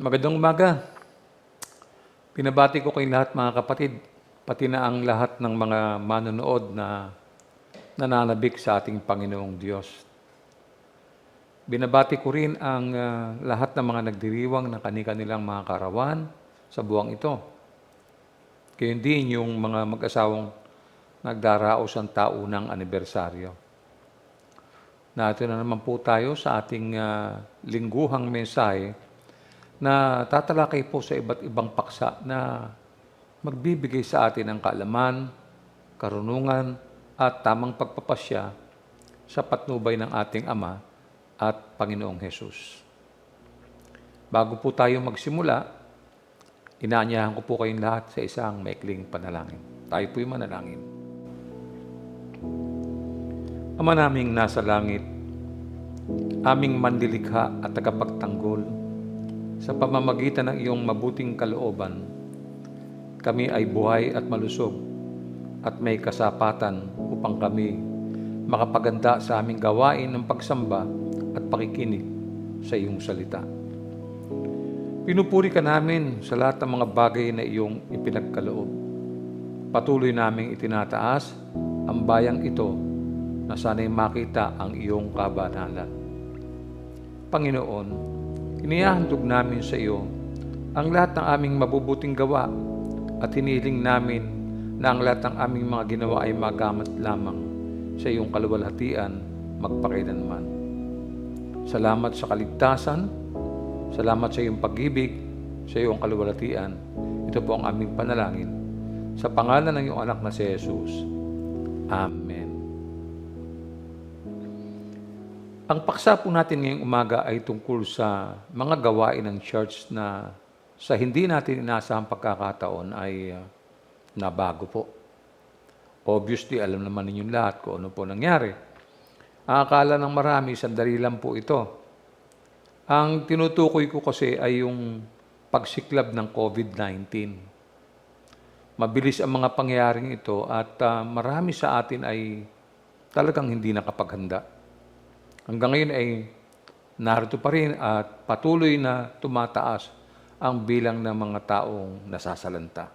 Magandang umaga. Pinabati ko kayong lahat mga kapatid, pati na ang lahat ng mga manonood na nananabik sa ating Panginoong Diyos. Binabati ko rin ang lahat ng mga nagdiriwang ng kani-kanilang mga karawan sa buwang ito. Gayon din yung mga mag-asawang nagdaraos ang taunang anibersaryo. Nato na naman po tayo sa ating lingguhang mensahe na tatalakay po sa iba't ibang paksa na magbibigay sa atin ng kaalaman, karunungan, at tamang pagpapasya sa patnubay ng ating Ama at Panginoong Hesus. Bago po tayo magsimula, inaanyahan ko po kayong lahat sa isang maikling panalangin. Tayo po'y manalangin. Ama naming nasa langit, aming manlilikha at tagapagtanggol, sa pamamagitan ng iyong mabuting kalooban, kami ay buhay at malusog at may kasapatan upang kami makapaganda sa aming gawain ng pagsamba at pakikinig sa iyong salita. Pinupuri ka namin sa lahat ng mga bagay na iyong ipinagkaloob. Patuloy naming itinataas ang bayang ito na sana'y makita ang iyong kabanalan. Panginoon, inihahandog namin sa iyo ang lahat ng aming mabubuting gawa at hiniling namin na ang lahat ng aming mga ginawa ay magamat lamang sa iyong kaluwalhatian magpakailanman. Salamat sa kaligtasan, salamat sa iyong pag-ibig, sa iyong kaluwalhatian. Ito po ang aming panalangin. Sa pangalan ng iyong anak na si Jesus. Amen. Ang paksa po natin ngayong umaga ay tungkol sa mga gawain ng church na sa hindi natin inasahang pagkakataon ay nabago po. Obviously, alam naman ninyong lahat kung ano po nangyari. Ang akala ng marami, sandali lang po ito. Ang tinutukoy ko kasi ay yung pagsiklab ng COVID-19. Mabilis ang mga pangyayaring ito at marami sa atin ay talagang hindi nakapaghanda. Hanggang ngayon ay narito pa rin at patuloy na tumataas ang bilang ng mga taong nasasalanta.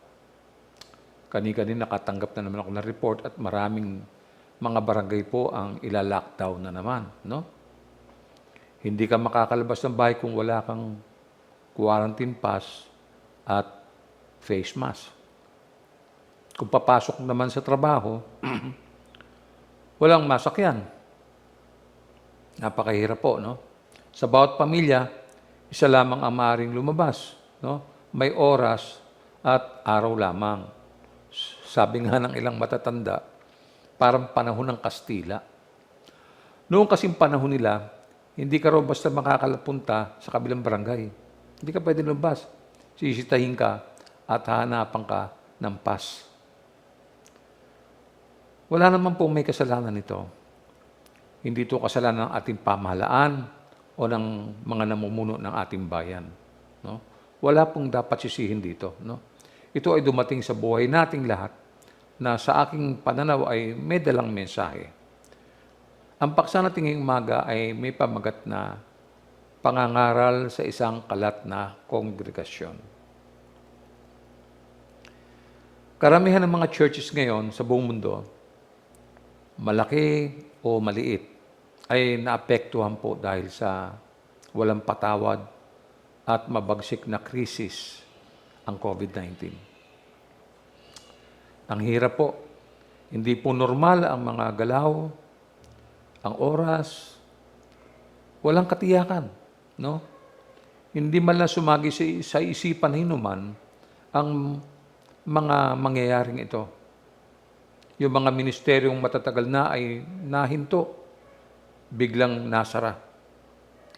Kani-kanina nakatanggap na naman ako ng report at maraming mga barangay po ang ila-lockdown na naman. No? Hindi ka makakalabas ng bahay kung wala kang quarantine pass at face mask. Kung papasok naman sa trabaho, walang masakyan. Napakahirap po, no? Sa bawat pamilya, isa lamang ang maaaring lumabas, no? May oras at araw lamang. Sabi nga ng ilang matatanda, parang panahon ng Kastila. Noong kasing panahon nila, hindi ka raw basta makakalapunta sa kabilang barangay. Hindi ka pwede lumabas. Sisitahin ka at hahanapan ka ng pass. Wala naman pong may kasalanan nito. Hindi ito kasalanan ng ating pamahalaan o ng mga namumuno ng ating bayan. No? Wala pong dapat sisihin dito. No? Ito ay dumating sa buhay nating lahat na sa aking pananaw ay may dalang mensahe. Ang paksa natin ngayong umaga ay may pamagat na pangangaral sa isang kalat na kongregasyon. Karamihan ng mga churches ngayon sa buong mundo, malaki o maliit, ay naapektuhan po dahil sa walang patawad at mabagsik na krisis ang COVID-19. Ang hirap po, hindi po normal ang mga galaw, ang oras, walang katiyakan, no? Hindi man lang sumagi sa isipan hinuman ang mga mangyayaring ito. Yung mga ministeryong matatagal na ay nahinto, biglang nasara.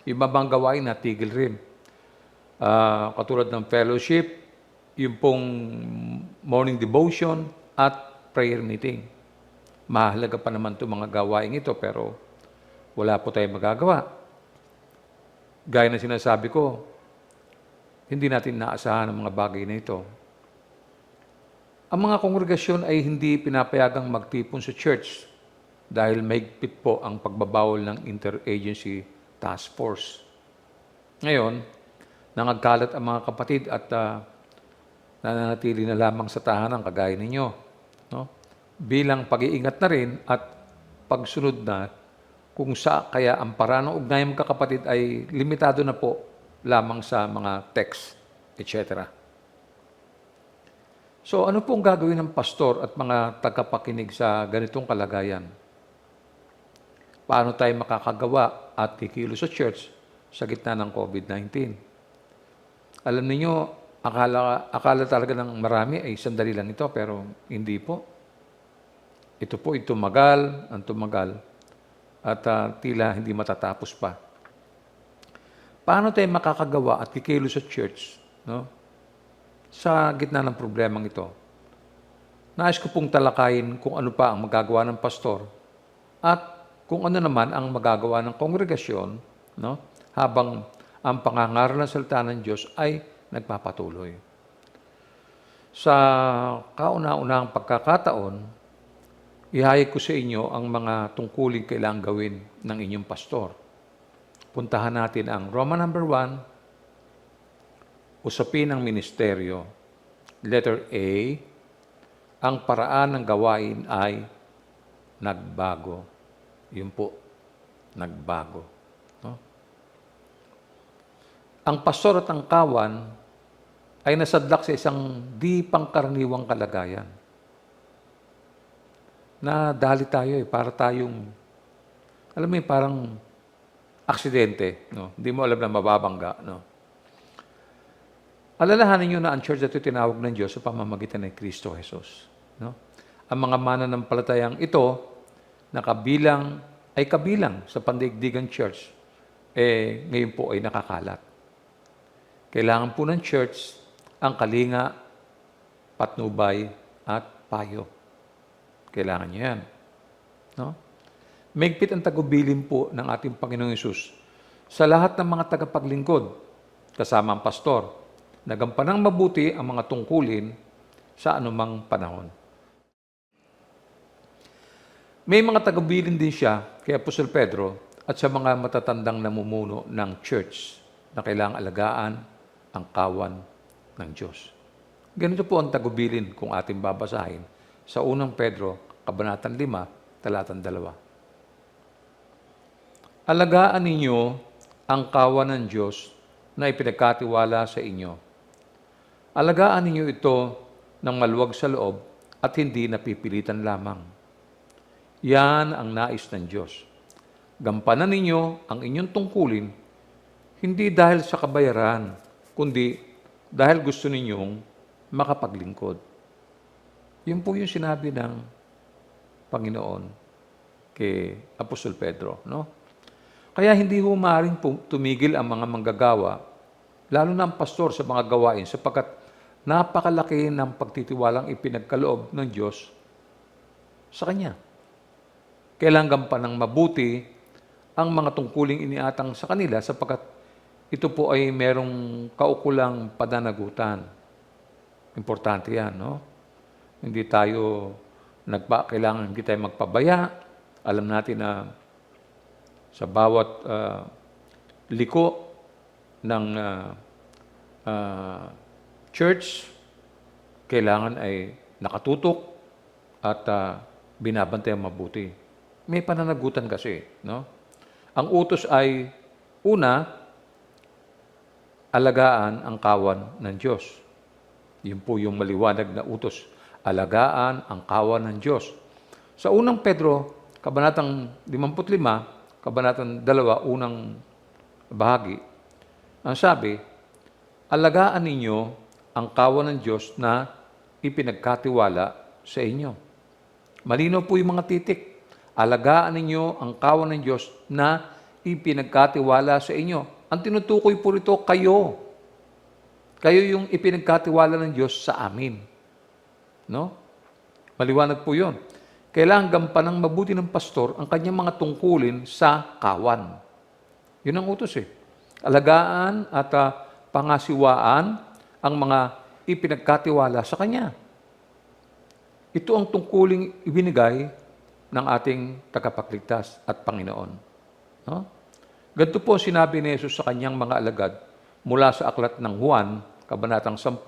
Yung mabang gawain natigil rin. Katulad ng fellowship, yung pong morning devotion at prayer meeting. Mahalaga pa naman itong mga gawain ito pero wala po tayong magagawa. Gaya na sinasabi ko, hindi natin naasahan ang mga bagay na ito. Ang mga kongregasyon ay hindi pinapayagang magtipon sa church dahil mahigpit po ang pagbabawal ng Interagency Task Force. Ngayon, nangagkalat ang mga kapatid at nananatili na lamang sa tahanan kagaya ninyo. No? Bilang pag-iingat na rin at pagsunod na kung kaya ang paraan ng ugnayan mga kapatid ay limitado na po lamang sa mga text, etc. So ano pong gagawin ng pastor at mga tagapakinig sa ganitong kalagayan? Paano tayo makakagawa at kikilos sa church sa gitna ng COVID-19? Alam niyo, akala talaga ng marami ay sandali lang ito, pero hindi po. Ito po ay tumagal, at tila hindi matatapos pa. Paano tayo makakagawa at kikilos sa church, no? Sa gitna ng problemang ito? Nais ko pong talakayin kung ano pa ang magagawa ng pastor at kung ano naman ang magagawa ng kongregasyon, no? Habang ang pangangaral ng salita ng Diyos ay nagpapatuloy. Sa kauna-unahang pagkakataon, ihayag ko sa inyo ang mga tungkulin kailangang gawin ng inyong pastor. Puntahan natin ang Roma number 1, usapin ng ministeryo. Letter A, ang paraan ng gawain ay nagbago. Yun po, nagbago. No? Ang pastor at ang kawan ay nasadlak sa isang di pangkaraniwang kalagayan. Nadali tayo para tayong, alam mo parang aksidente, no? Hindi mo alam na mababangga, no? Alalahanin niyo na ang church na ito tinawag ng Diyos sa pamamagitan ng Kristo Jesus, no? Ang mga mananampalatayang ito kabilang sa pandaigdigang church, ngayon po ay nakakalat. Kailangan po ng church ang kalinga, patnubay, at payo. Kailangan niyo yan. No? Mahigpit ang tagubilin po ng ating Panginoong Hesus sa lahat ng mga tagapaglingkod, kasama ang pastor, nagampanang mabuti ang mga tungkulin sa anumang panahon. May mga tagubilin din siya kay Apostol Pedro at sa mga matatandang namumuno ng church na kailangang alagaan ang kawan ng Diyos. Ganito po ang tagubilin kung ating babasahin sa unang Pedro, Kabanatang 5, Talatang 2. Alagaan ninyo ang kawan ng Diyos na ipinagkatiwala sa inyo. Alagaan ninyo ito ng maluwag sa loob at hindi napipilitan lamang. Yan ang nais ng Diyos. Gampanan ninyo ang inyong tungkulin, hindi dahil sa kabayaran, kundi dahil gusto ninyong makapaglingkod. Yun po yung sinabi ng Panginoon kay Apostol Pedro, no? Kaya hindi ho maaaring tumigil ang mga manggagawa, lalo na ang pastor sa mga gawain, sapagkat napakalaki ng pagtitiwalang ipinagkaloob ng Diyos sa Kanya. Kailangan gampanan mabuti ang mga tungkuling iniatang sa kanila sapagkat ito po ay merong kaukulang pananagutan. Importante yan, no? Hindi tayo kailangan hindi tayo magpabaya. Alam natin na sa bawat liko ng church, kailangan ay nakatutok at binabantayan mabuti. May pananagutan kasi, no? Ang utos ay, una, alagaan ang kawan ng Diyos. Yun po yung maliwanag na utos. Alagaan ang kawan ng Diyos. Sa unang Pedro, Kabanatang 55, Kabanatang 2, unang bahagi, ang sabi, alagaan ninyo ang kawan ng Diyos na ipinagkatiwala sa inyo. Malinaw po yung mga titik. Alagaan ninyo ang kawan ng Diyos na ipinagkatiwala sa inyo. Ang tinutukoy po rito, kayo. Kayo yung ipinagkatiwala ng Diyos sa amin. No? Maliwanag po yun. Kailangan gampanang mabuti ng pastor ang kanyang mga tungkulin sa kawan. Yun ang utos eh. Alagaan at pangasiwaan ang mga ipinagkatiwala sa kanya. Ito ang tungkuling ibinigay ng ating tagapagligtas at Panginoon. No? Ganito po sinabi ni Jesus sa kanyang mga alagad mula sa aklat ng Juan, Kabanatang 10,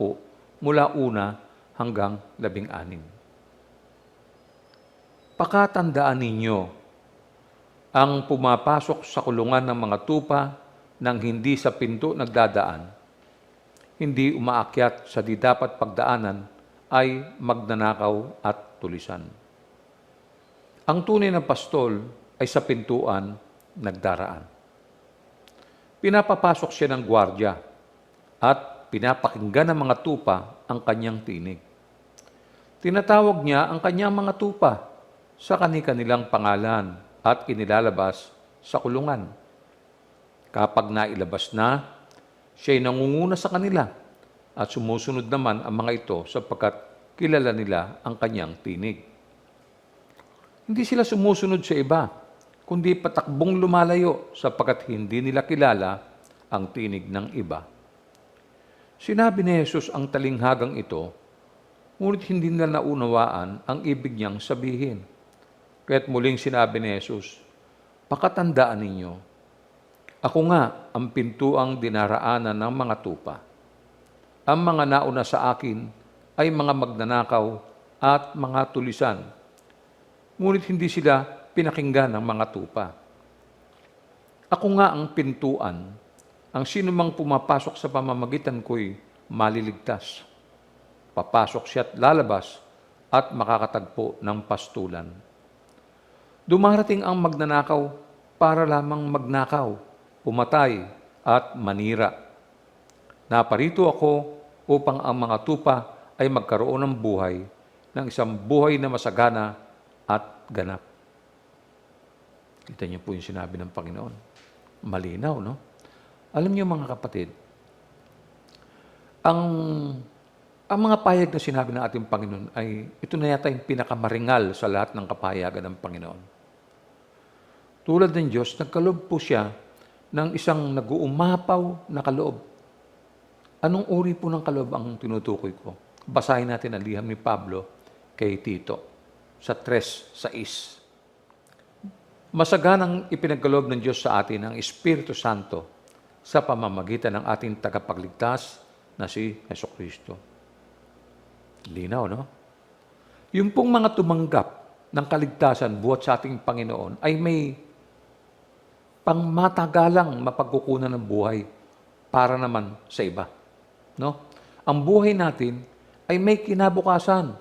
mula 1 hanggang 16. Pakatandaan ninyo, ang pumapasok sa kulungan ng mga tupa nang hindi sa pinto nagdadaan, hindi umaakyat sa di dapat pagdaanan, ay magnanakaw at tulisan. Ang tunay na pastol ay sa pintuan nagdaraan. Pinapapasok siya ng gwardya at pinapakinggan ng mga tupa ang kanyang tinig. Tinatawag niya ang kanyang mga tupa sa kani-kanilang pangalan at inilalabas sa kulungan. Kapag nailabas na, siya'y nangunguna sa kanila at sumusunod naman ang mga ito sapagkat kilala nila ang kanyang tinig. Hindi sila sumusunod sa iba, kundi patakbong lumalayo sapagkat hindi nila kilala ang tinig ng iba. Sinabi ni Jesus ang talinghagang ito, ngunit hindi nila naunawaan ang ibig niyang sabihin. Kaya't muling sinabi ni Jesus, pakatandaan ninyo, ako nga ang pintuang dinaraanan ng mga tupa. Ang mga nauna sa akin ay mga magnanakaw at mga tulisan, ngunit hindi sila pinakinggan ng mga tupa. Ako nga ang pintuan, ang sinumang pumapasok sa pamamagitan ko'y maliligtas. Papasok siya at lalabas at makakatagpo ng pastulan. Dumarating ang magnanakaw para lamang magnakaw, pumatay at manira. Naparito ako upang ang mga tupa ay magkaroon ng buhay, ng isang buhay na masagana at ganap. Kita niyo po yung sinabi ng Panginoon. Malinaw, no? Alam niyo mga kapatid, ang mga pahayag na sinabi ng ating Panginoon ay ito na yata yung pinakamaringal sa lahat ng kapahayagan ng Panginoon. Tulad ng Diyos, nagkaloob po siya ng isang nag-uumapaw na kaloob. Anong uri po ng kaloob ang tinutukoy ko? Basahin natin ang liham ni Pablo kay Tito sa 3:6. Masaganang ipinagkaloob ng Diyos sa atin ang Espiritu Santo sa pamamagitan ng ating tagapagligtas na si Jesucristo. Linaw, no? Yung pong mga tumanggap ng kaligtasan buhat sa ating Panginoon ay may pangmatagalang mapagkukunan ng buhay para naman sa iba. No? Ang buhay natin ay may kinabukasan.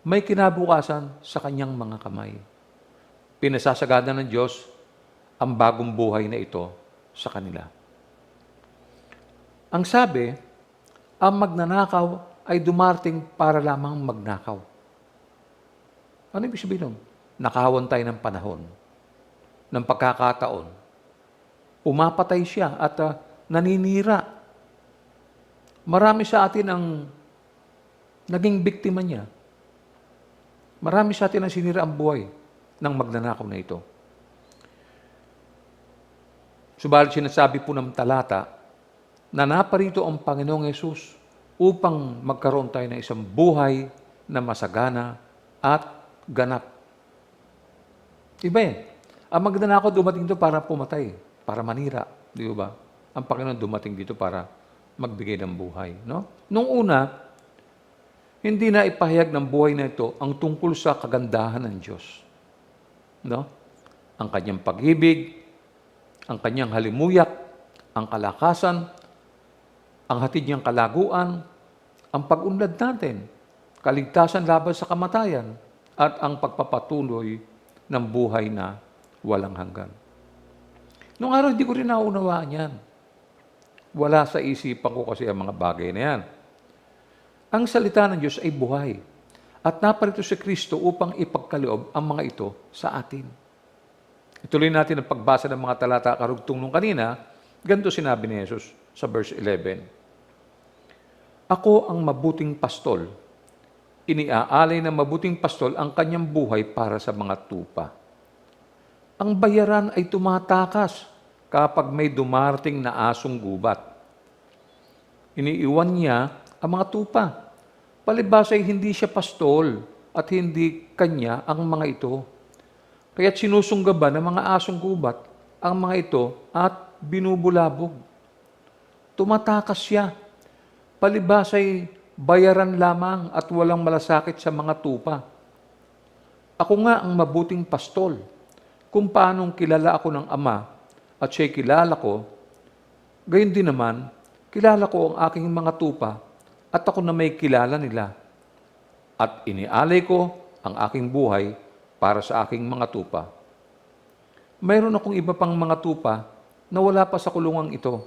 May kinabukasan sa kanyang mga kamay. Pinasasagana ng Diyos ang bagong buhay na ito sa kanila. Ang sabi, ang magnanakaw ay dumarating para lamang magnakaw. Ano ibig sabihin nun? Nakahawan tayo ng panahon, ng pagkakataon. Umapatay siya at naninira. Marami sa atin ang naging biktima niya. Marami sa atin ang sinira ang buhay ng magnanakaw na ito. Subalit sinasabi po ng talata na naparito ang Panginoong Yesus upang magkaroon tayo ng isang buhay na masagana at ganap. Iba eh. Ang magnanakaw dumating dito para pumatay, para manira. Di ba? Ang Panginoon dumating dito para magbigay ng buhay. No? Nung una, hindi na ipahayag ng buhay na ito ang tungkol sa kagandahan ng Diyos. No? Ang kanyang pag-ibig, ang kanyang halimuyak, ang kalakasan, ang hatid niyang kalaguan, ang pag-unlad natin, kaligtasan laban sa kamatayan, at ang pagpapatuloy ng buhay na walang hanggan. Noong araw, hindi ko rin naunawaan yan. Wala sa isipan ko kasi ang mga bagay na yan. Ang salita ng Diyos ay buhay. At naparito si Kristo upang ipagkaloob ang mga ito sa atin. Ituloy natin ang pagbasa ng mga talata karugtong nung kanina. Ganito sinabi ni Jesus sa verse 11. Ako ang mabuting pastol. Iniaalay ng mabuting pastol ang kanyang buhay para sa mga tupa. Ang bayaran ay tumatakas kapag may dumarating na asong gubat. Iniiwan niya ang mga tupa. Palibhas ay hindi siya pastol at hindi kanya ang mga ito. Kaya't sinusunggaban ng mga asong gubat ang mga ito at binubulabog. tumatakas siya. Palibas ay bayaran lamang at walang malasakit sa mga tupa. Ako nga ang mabuting pastol. Kung paanong kilala ako ng Ama at siya'y kilala ko, gayon din naman, kilala ko ang aking mga tupa at ako na may kilala nila. At inialay ko ang aking buhay para sa aking mga tupa. Mayroon akong iba pang mga tupa na wala pa sa kulungang ito.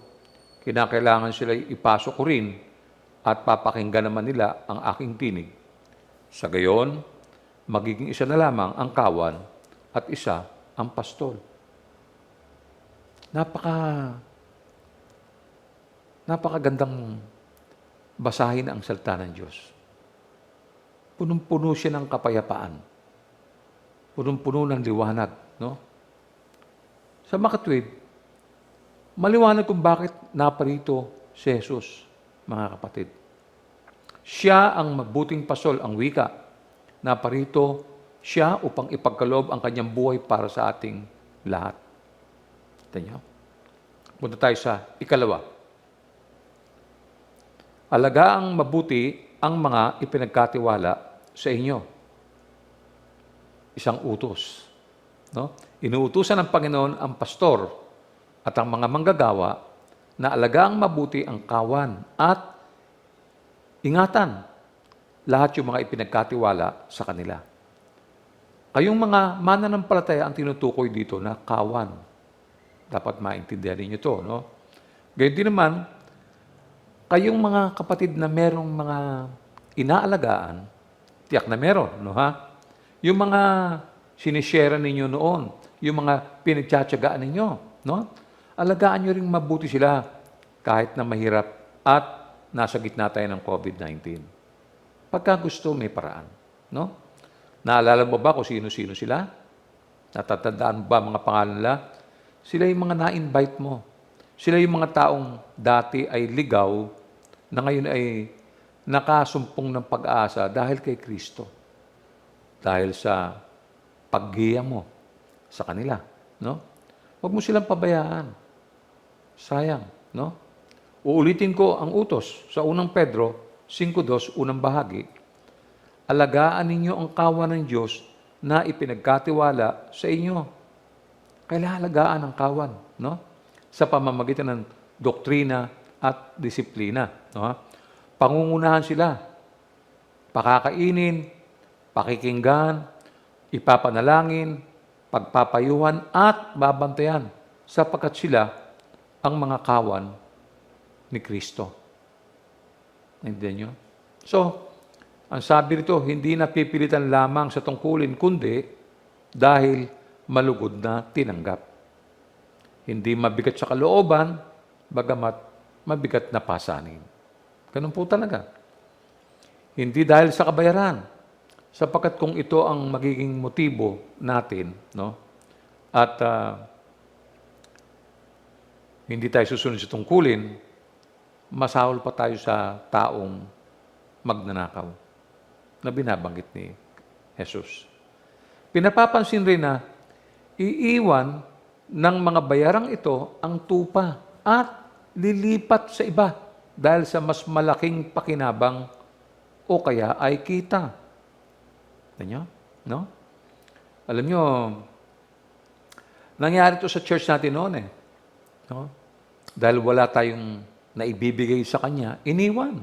Kinakailangan sila ipasok ko rin at papakinggan naman nila ang aking tinig. Sa gayon, magiging isa na lamang ang kawan at isa ang pastol. Napakagandang basahin ang salita ng Diyos. Punong-puno siya ng kapayapaan. Punong-puno ng liwanag, no? Sa makatwid, maliwanag kung bakit naparito si Jesus, mga kapatid. Siya ang mabuting pastol, ang wika. Naparito siya upang ipagkaloob ang kanyang buhay para sa ating lahat. Ito niyo. Punta tayo sa ikalawa. Alagaang mabuti ang mga ipinagkatiwala sa inyo. Isang utos. No? Inuutusan ng Panginoon ang pastor at ang mga manggagawa na alagaang mabuti ang kawan at ingatan lahat yung mga ipinagkatiwala sa kanila. Kayong mga mananampalataya ang tinutukoy dito na kawan. Dapat maintindihan ninyo ito, no? Gayun din naman, kayong mga kapatid na merong mga inaalagaan, tiyak na meron, no ha? Yung mga sinishare ninyo noon, yung mga pinagtsatsagaan ninyo, no? Alagaan nyo rin mabuti sila kahit na mahirap at nasa gitna tayo ng COVID-19. Pagka gusto, may paraan, no? Naalala mo ba kung sino-sino sila? Natatandaan mo ba mga pangalan nila? Sila yung mga na-invite mo. Sila yung mga taong dati ay ligaw na ngayon ay nakasumpong ng pag-asa dahil kay Kristo. Dahil sa paggiya mo sa kanila, no? Huwag mo silang pabayaan. Sayang, no? Uulitin ko ang utos sa unang Pedro 5:2, unang bahagi. Alagaan ninyo ang kawan ng Diyos na ipinagkatiwala sa inyo. Kailangan alagaan ang kawan, no? Sa pamamagitan ng doktrina at disiplina, no? Pangungunahan sila. Pakakainin, pakikinggan, ipapanalangin, pagpapayuhan at babantayan sapagkat sila ang mga kawan ni Kristo. Naintindihan nyo? So, ang sabi rito, hindi napipilitan lamang sa tungkulin, kundi dahil malugod na tinanggap. Hindi mabigat sa kalooban, bagamat mabigat na pasanin. Ganun po talaga. Hindi dahil sa kabayaran, sapagkat kung ito ang magiging motibo natin, no? At hindi tayo susunod sa tungkulin, masahol pa tayo sa taong magnanakaw na binabanggit ni Jesus. Pinapapansin rin na iiwan ng mga bayarang ito ang tupa at lilipat sa iba dahil sa mas malaking pakinabang o kaya ay kita. Ganyan? No? Alam nyo, nangyari ito sa church natin noon eh. No? Dahil wala tayong naibibigay sa kanya, iniwan.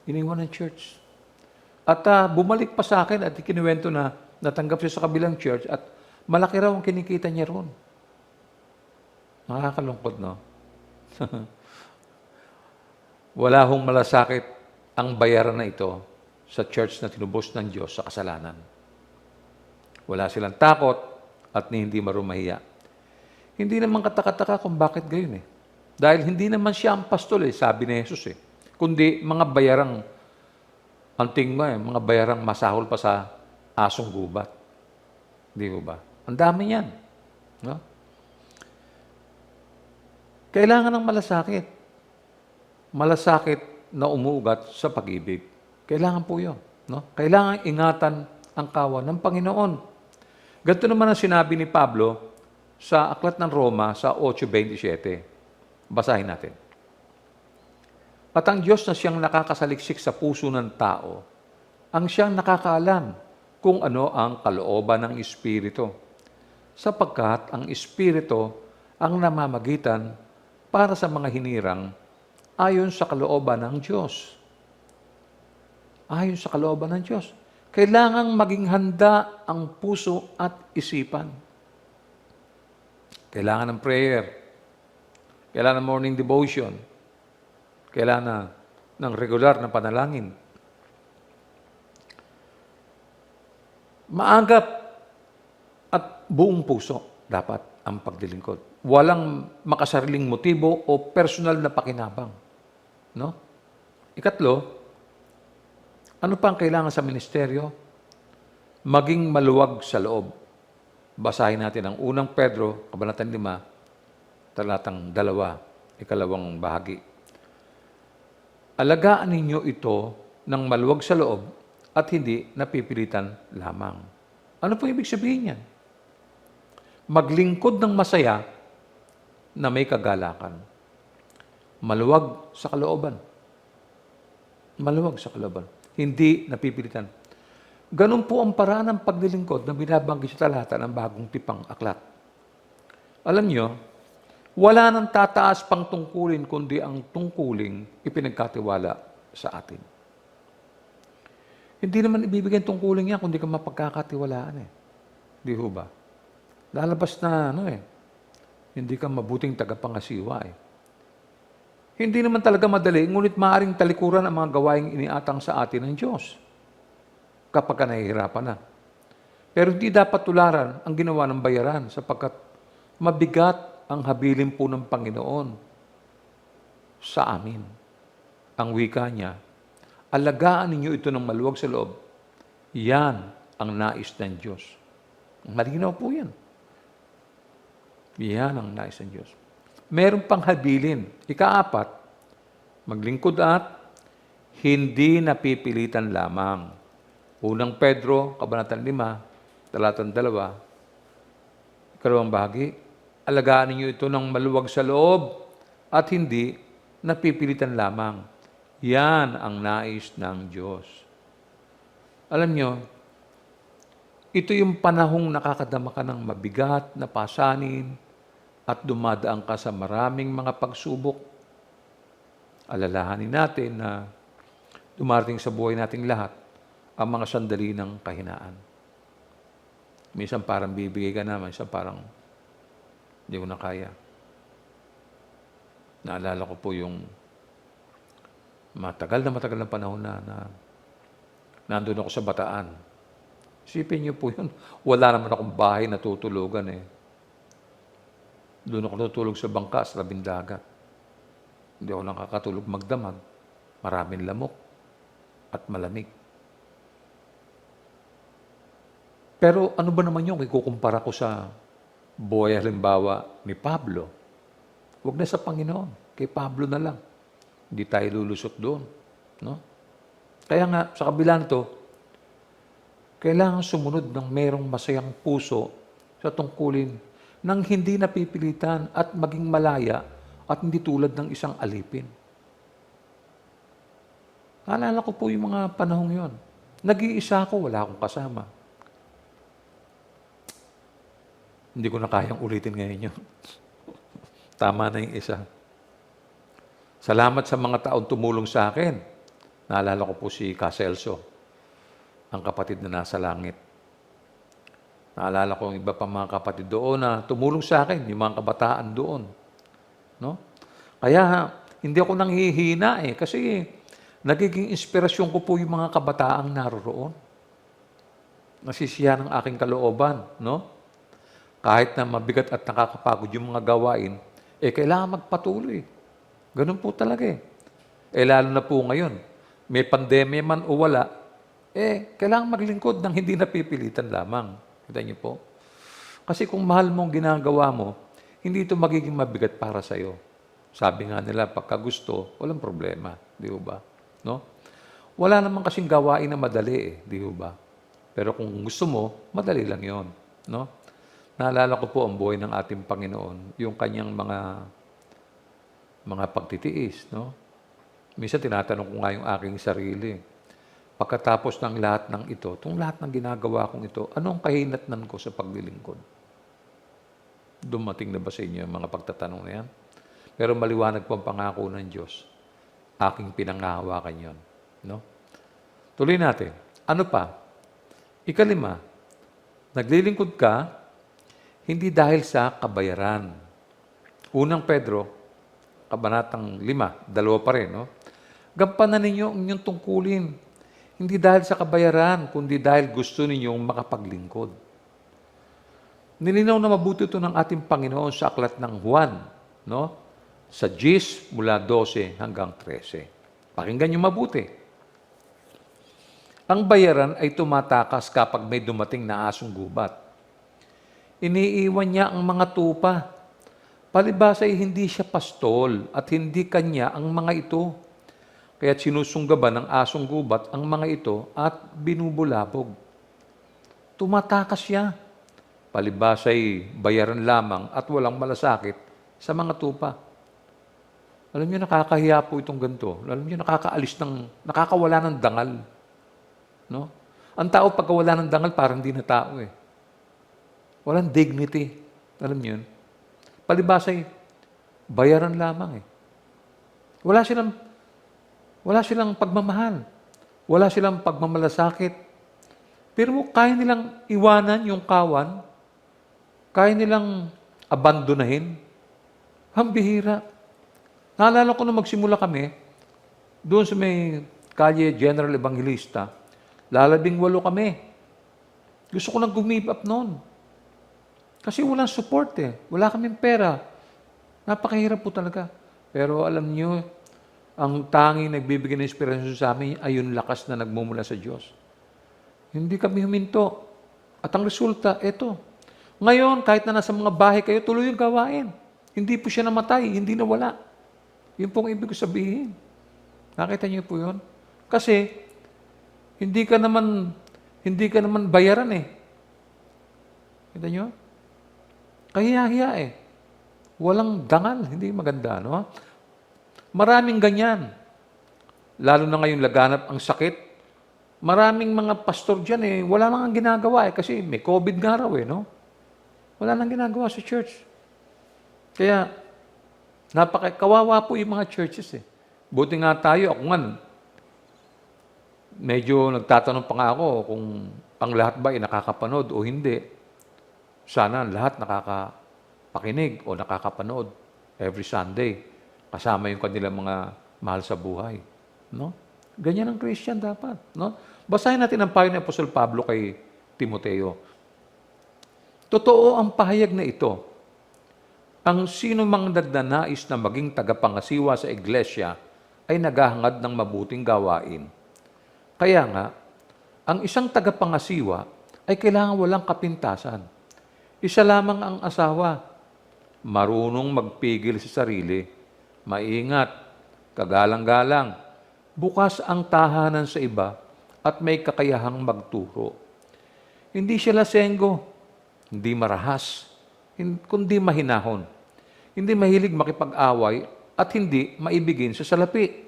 Iniwan ng church. At bumalik pa sa akin at ikinuwento na natanggap siya sa kabilang church at malaki raw ang kinikita niya roon. Nakakalungkot, no? Wala hong malasakit ang bayaran na ito sa church na tinubos ng Diyos sa kasalanan. Wala silang takot at hindi marumahiya. Hindi naman katakataka kung bakit gayon eh. Dahil hindi naman siya ang pastol eh, sabi ni Jesus eh. Kundi mga bayarang anting mo mga bayarang masahol pa sa asong gubat. Di ba? Ang dami niyan. No? Kailangan ng malasakit. Malasakit na umuugat sa pag-ibig. Kailangan po yun. No? Kailangan ingatan ang kawan ng Panginoon. Ganito naman ang sinabi ni Pablo sa Aklat ng Roma sa 8:27. Basahin natin. At ang Diyos na siyang nakakasaliksik sa puso ng tao, ang siyang nakakaalam kung ano ang kalooban ng Espiritu. Sapagkat ang Espiritu ang namamagitan para sa mga hinirang ayon sa kalooban ng Diyos. Ayon sa kalooban ng Diyos. Kailangang maging handa ang puso at isipan. Kailangan ng prayer. Kailangan ng morning devotion. Kailangan ng regular na panalangin. Maagap at buong puso dapat ang paglilingkod. Walang makasariling motibo o personal na pakinabang. No? Ikatlo, ano pa ang kailangan sa ministeryo? Maging maluwag sa loob. Basahin natin ang unang Pedro, Kabanatang 5, talatang 2, ikalawang bahagi. Alagaan ninyo ito ng maluwag sa loob at hindi napipilitan lamang. Ano po ibig sabihin yan? Maglingkod ng masaya na may kagalakan. Maluwag sa kalooban. Maluwag sa kalooban. Hindi napipilitan. Ganun po ang paraan ng paglilingkod na binabanggit sa talata ng bagong tipang aklat. Alam nyo, wala nang tataas pang tungkulin kundi ang tungkuling ipinagkatiwala sa atin. Hindi naman ibibigay tungkulin yan kundi ka mapagkakatiwalaan eh. Di ho ba? Lalabas na hindi ka mabuting tagapangasiwa eh. Hindi naman talaga madali, ngunit maaaring talikuran ang mga gawaing iniatang sa atin ng Diyos kapag ka nahihirapan na. Pero hindi dapat tularan ang ginawa ng bayaran sapagkat mabigat ang habilin po ng Panginoon sa amin. Ang wika niya, alagaan ninyo ito ng maluwag sa loob. Yan ang nais ng Diyos. Malinaw po yan. Yan ang nais ng Diyos. Meron pang habilin. Ika-4, maglingkod at hindi napipilitan lamang. Unang Pedro, Kabanatang 5, talatang 2, ikalawang bahagi, alagaan ninyo ito ng maluwag sa loob at hindi napipilitan lamang. Yan ang nais ng Diyos. Alam nyo, ito yung panahong nakakadama ka ng mabigat na pasanin at dumadaan ka sa maraming mga pagsubok. Alalahanin natin na dumarating sa buhay nating lahat ang mga sandali ng kahinaan. Minsan parang bibigay ka na, minsan parang hindi ko na kaya. Naalala ko po yung matagal na panahon na nandun ako sa Bataan. Isipin niyo po yun, wala naman akong bahay na tutulugan eh. Doon ako natutulog sa bangka sa labing dagat. Hindi ako nakakatulog magdamag. Maraming lamok at malamig. Pero ano ba naman yung ikukumpara ko sa buhay halimbawa ni Pablo? Huwag na sa Panginoon. Kay Pablo na lang. Hindi tayo lulusot doon. No? Kaya nga, sa kabila nito, kailangan sumunod ng merong masayang puso sa tungkulin nang hindi napipilitan at maging malaya at hindi tulad ng isang alipin. Naalala ko po yung mga panahong yon. Nag-iisa ako, wala akong kasama. Hindi ko na kayang ulitin ngayon yun. Tama na yung isa. Salamat sa mga taong tumulong sa akin. Naalala ko po si Caselso, ang kapatid na nasa langit. Naalala ko yung iba pa mga kapatid doon na tumulong sa akin, yung mga kabataan doon. No? Kaya hindi ako nanghihina kasi nagiging inspirasyon ko po yung mga kabataang naroroon. Nasisiya ng aking kalooban. No? Kahit na mabigat at nakakapagod yung mga gawain, kailangan magpatuloy. Ganun po talaga lalo na po ngayon, may pandemya man o wala, kailangan maglingkod ng hindi napipilitan lamang. Kita niyo po? Kasi kung mahal mong ginagawa mo, hindi ito magiging mabigat para sa iyo. Sabi nga nila, pagka gusto, walang problema. Di ba? No? Wala naman kasing gawain na madali di ba? Pero kung gusto mo, madali lang yon. No? Naalala ko po ang buhay ng ating Panginoon, yung kanyang mga pagtitiis, no? Minsan tinatanong ko nga yung aking sarili. Pagkatapos ng lahat ng ito, itong lahat ng ginagawa kong ito, anong kahinatnan ko sa paglilingkod? Dumating na ba sa inyo yung mga pagtatanong na yan? Pero maliwanag po ang pangako ng Diyos. Aking pinanghahawakan yon. No? Tuloy natin. Ano pa? Ikalima, naglilingkod ka, hindi dahil sa kabayaran. Unang Pedro, kabanatang 5, 2 pa rin, no? Gampanan ninyo ang inyong tungkulin. Hindi dahil sa kabayaran, kundi dahil gusto ninyong makapaglingkod. Nilinaw na mabuti ito ng ating Panginoon sa aklat ng Juan, no? Sa 10 mula 12 hanggang 13. Pakinggan niyo mabuti. Ang bayaran ay tumatakas kapag may dumating na asong gubat. Iniiwan niya ang mga tupa. Palibhasa ay hindi siya pastol at hindi kanya ang mga ito. Kaya't sinusunggaban ng asong gubat ang mga ito at binubulabog. Tumatakas siya. Palibhasa ay bayaran lamang at walang malasakit sa mga tupa. Alam niyo, nakakahiya po itong ganito. Alam niyo, nakakawala ng dangal. No? Ang tao pagka wala ng dangal, parang di na tao eh. Walang dignity. Alam niyo yun? Palibhasa ay bayaran lamang eh. Wala silang pagmamahal. Wala silang pagmamalasakit. Pero kaya nilang iwanan yung kawan, kaya nilang abandonahin. Ang bihira. Naalala ko nung magsimula kami, doon sa may Kalye General Evangelista, 18 kami. Gusto ko nang give up noon. Kasi walang support eh. Wala kaming pera. Napakahirap po talaga. Pero alam niyo, ang tanging nagbibigay ng inspirasyon sa amin ay yung lakas na nagmumula sa Diyos. Hindi kami huminto. At ang resulta, eto. Ngayon, kahit na nasa mga bahay kayo, tuloy yung gawain. Hindi po siya namatay, hindi nawala. Yun pong ibig sabihin. Nakita niyo po yun? Kasi, hindi ka naman bayaran eh. Kita niyo? Kahiya-hiya eh. Walang dangal, hindi maganda, no? Maraming ganyan. Lalo na ngayon laganap ang sakit. Maraming mga pastor dyan eh, wala nang ginagawa eh, kasi may COVID nga raw eh, no? Wala nang ginagawa sa church. Kaya, napakawawa po yung mga churches eh. Buti nga tayo, ako nga, medyo nagtatanong pa nga ako kung ang lahat ba ay nakakapanood o hindi. Sana lahat nakakapakinig o nakakapanood every Sunday. Kasama yung kanilang mga mahal sa buhay. No? Ganyan ang Christian dapat. No? Basahin natin ang payo ni Apostol Pablo kay Timoteo. Totoo ang pahayag na ito. Ang sino mang nagnanais na maging tagapangasiwa sa iglesia ay naghahangad ng mabuting gawain. Kaya nga, ang isang tagapangasiwa ay kailangan walang kapintasan. Isa lamang ang asawa, marunong magpigil sa sarili, maingat, kagalang-galang, bukas ang tahanan sa iba at may kakayahang magturo. Hindi siya lasenggo, hindi marahas, kundi mahinahon. Hindi mahilig makipag-away at hindi maibigin sa salapi.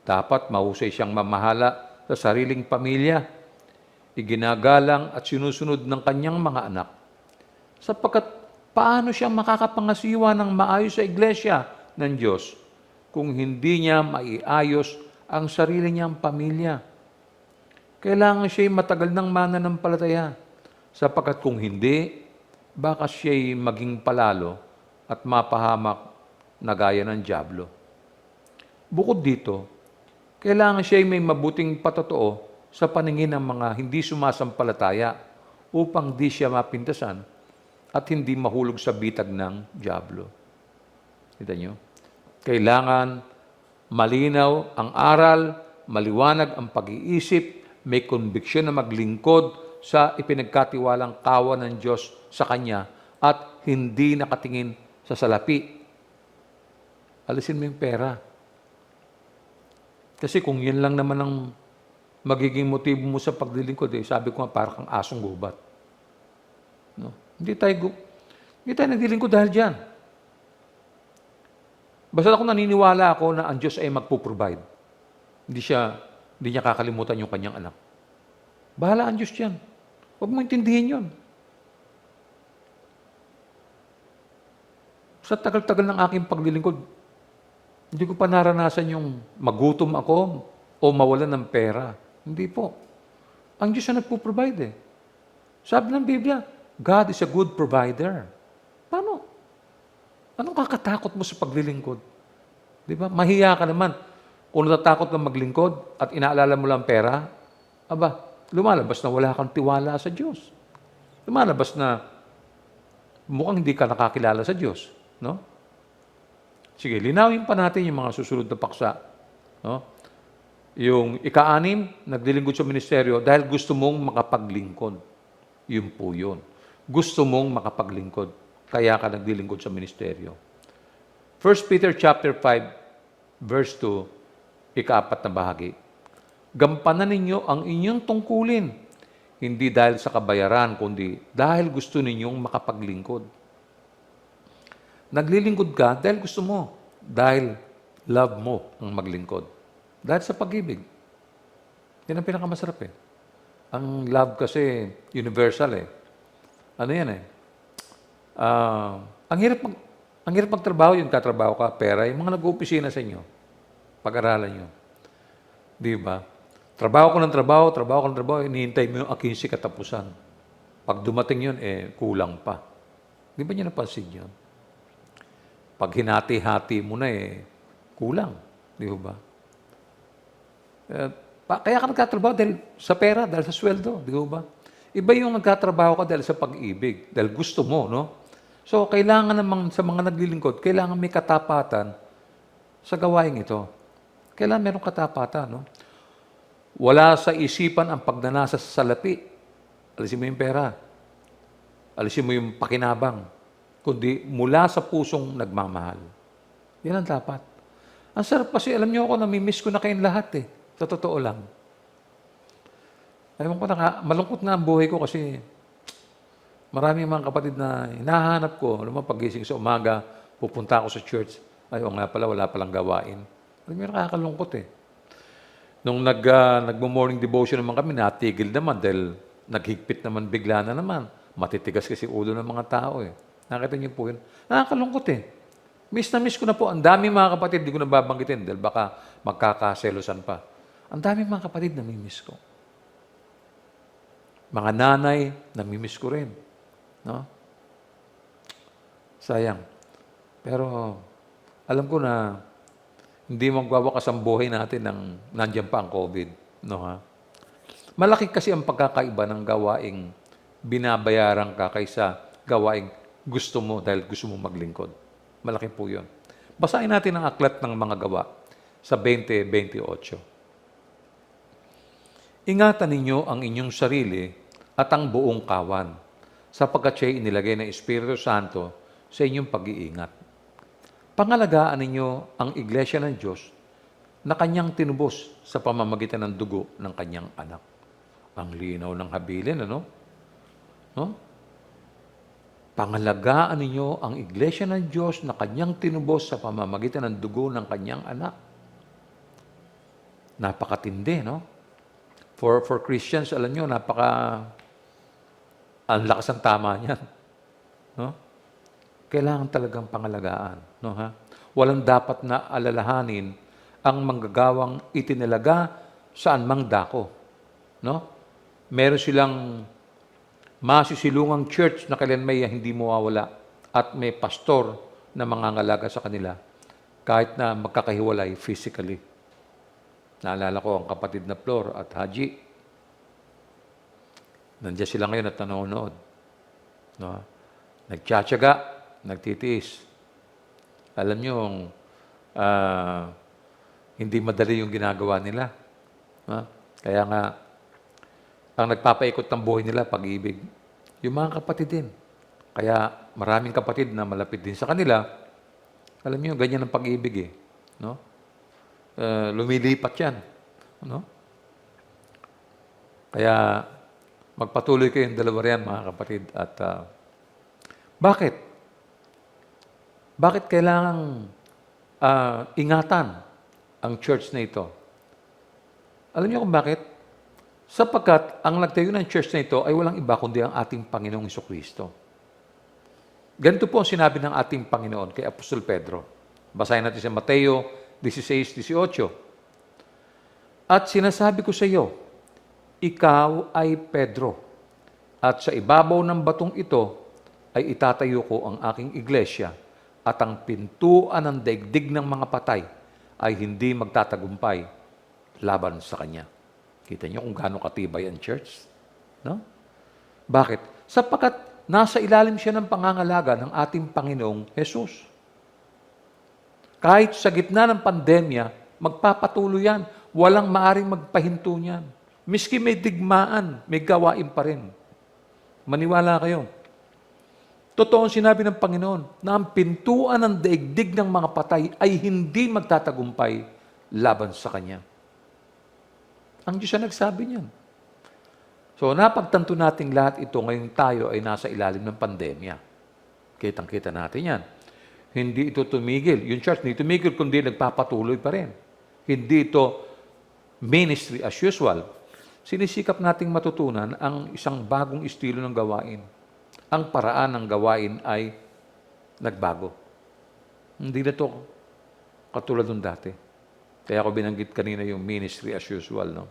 Dapat mahusay siyang mamahala sa sariling pamilya, iginagalang at sinusunod ng kanyang mga anak. Sapagkat paano siya makakapangasiwa ng maayos sa iglesia ng Diyos kung hindi niya maiayos ang sarili niyang pamilya? Kailangan siya'y matagal ng mananampalataya, sapagkat kung hindi, baka siya'y maging palalo at mapahamak na gaya ng dyablo. Bukod dito, kailangan siya'y may mabuting patotoo sa paningin ng mga hindi sumasampalataya upang di siya mapintasan at hindi mahulog sa bitag ng dyablo. Kita niyo? Kailangan malinaw ang aral, maliwanag ang pag-iisip, may konbiksyon na maglingkod sa ipinagkatiwalang kawan ng Diyos sa Kanya at hindi nakatingin sa salapi. Alisin mo yung pera. Kasi kung yan lang naman ang magiging motibo mo sa paglilingkod, sabi ko nga, parang kang asong gubat. No? Hindi tayo naglilingkod dahil dyan. Basta ako naniniwala ako na ang Diyos ay magpo-provide. Hindi niya kakalimutan yung kanyang anak. Bahala ang Diyos yan. Huwag mo intindihin yun. Sa tagal-tagal ng aking paglilingkod, hindi ko pa naranasan yung magutom ako o mawalan ng pera. Hindi po. Ang Diyos na nagpo-provide eh. Sabi ng Biblia, God is a good provider. Paano? Anong kakatakot mo sa paglilingkod? Di ba? Mahiya ka naman. Kung natatakot kang maglingkod at inaalala mo lang pera, aba, lumalabas na wala kang tiwala sa Diyos. Lumalabas na mukhang hindi ka nakakilala sa Diyos. No? Sige, linawin pa natin yung mga susunod na paksa. No? Yung ika-anim, naglilingkod sa ministeryo dahil gusto mong makapaglingkod. Yun po yun. Gusto mong makapaglingkod. Kaya ka naglilingkod sa ministeryo. 1 Peter chapter 5, verse 2, ika-4 na bahagi. Gampanan ninyo ang inyong tungkulin, hindi dahil sa kabayaran, kundi dahil gusto ninyong makapaglingkod. Naglilingkod ka dahil gusto mo, dahil love mo ang maglingkod. Dahil sa pag-ibig. Yan ang pinakamasarap eh. Ang love kasi universal eh. Ano yan eh? Ang hirap magtrabaho, yung katrabaho ka, pera, yung mga nag-uopisina sa inyo. Pag-aralan nyo. Di ba? Trabaho ko ng trabaho, hinihintay mo yung 15 katapusan. Pag dumating yun, kulang pa. Di ba nyo napansin yun? Pag hinati-hati mo na, kulang. Di ba? Kaya ka nagkatrabaho dahil sa pera, dahil sa sweldo. Di ba? Iba yung nagkatrabaho ka dahil sa pag-ibig, dahil gusto mo, no? So, kailangan namang sa mga naglilingkod, kailangan may katapatan sa gawain ito. Kailangan merong katapatan, no? Wala sa isipan ang pagnanasa sa salapi. Alisin mo yung pera. Alisin mo yung pakinabang. Kundi mula sa pusong nagmamahal. Yan ang dapat. Ang sarap kasi, alam niyo ako, namimiss ko na kayong lahat eh. Sa totoo lang. Alam ko malungkot na ang buhay ko kasi maraming mga kapatid na hinahanap ko. Alam mo, pagising sa umaga, pupunta ako sa church. Ay, nga pala, wala palang gawain. Alam mo, nakakalungkot eh. Nung nag-morning devotion naman kami, natigil naman dahil naghigpit naman bigla na naman. Matitigas kasi ulo ng mga tao eh. Nakita niyo po yun? Nakakalungkot eh. Miss na miss ko na po. Ang dami mga kapatid, di ko na babanggitin dahil baka magkakaselosan pa. Ang dami mga kapatid na namimiss ko. Mga nanay, namimiss ko rin. No? Sayang. Pero alam ko na hindi magwawakas ang buhay natin nang nandiyan pa ang COVID. No, ha? Malaki kasi ang pagkakaiba ng gawaing binabayaran ka kaysa gawaing gusto mo dahil gusto mo maglingkod. Malaki po yun. Basahin natin ang aklat ng mga gawa sa 20:28. Ingatan ninyo ang inyong sarili at ang buong kawan, sapagkat siya'y inilagay ng Espiritu Santo sa inyong pag-iingat. Pangalagaan ninyo ang Iglesia ng Diyos na kanyang tinubos sa pamamagitan ng dugo ng kanyang anak. Ang linaw ng habilin, ano? No? Pangalagaan ninyo ang Iglesia ng Diyos na kanyang tinubos sa pamamagitan ng dugo ng kanyang anak. Napakatindi, no? For Christians, alam nyo, ang lakas ang tama niyan. No? Kailangan talagang pangalagaan. No, ha? Walang dapat na alalahanin ang manggagawang itinalaga saan mang dako. No? Meron silang masisilungang church na kailan may hindi mawawala at may pastor na mangangalaga sa kanila kahit na magkakahiwalay physically. Naalala ko ang kapatid na Flor at Haji. Nandiyan sila ngayon at nanonood. No? Nagtsatsaga, nagtitiis. Alam nyo, hindi madali yung ginagawa nila. No? Kaya nga, ang nagpapaikot ng buhay nila, pag-ibig. Yung mga kapatid din. Kaya maraming kapatid na malapit din sa kanila, alam nyo, ganyan ang pag-ibig eh. No? Lumilipat yan. No? Kaya magpatuloy kayong dalawa riyan, mga kapatid. At bakit? Bakit kailangan ingatan ang church na ito. Alam niyo kung bakit? Sapagkat ang nagtayo ng church na ito ay walang iba kundi ang ating Panginoong Hesukristo. Ganito po ang sinabi ng ating Panginoon kay Apostol Pedro. Basahin natin sa Mateo 16:18. At sinasabi ko sa iyo, ikaw ay Pedro, at sa ibabaw ng batong ito ay itatayo ko ang aking iglesia, at ang pintuan ng daigdig ng mga patay ay hindi magtatagumpay laban sa kanya. Kita niyo kung gaano katibay ang church? No? Bakit? Sapagkat nasa ilalim siya ng pangangalaga ng ating Panginoong Jesus. Kahit sa gitna ng pandemya, magpapatuloy yan. Walang maaring magpahinto niyan. Miski may digmaan, may gawain pa rin. Maniwala kayo. Totoo ang sinabi ng Panginoon na ang pintuan ng daigdig ng mga patay ay hindi magtatagumpay laban sa Kanya. Ang Diyos ang nagsabi niyan. So, napagtanto nating lahat ito ngayon tayo ay nasa ilalim ng pandemya. Kitang-kita natin yan. Hindi ito tumigil. Yung church, hindi tumigil, kundi nagpapatuloy pa rin. Hindi ito ministry as usual. Sinisikap nating matutunan ang isang bagong estilo ng gawain. Ang paraan ng gawain ay nagbago. Hindi na ito katulad ng dati. Kaya ako binanggit kanina yung ministry as usual. No?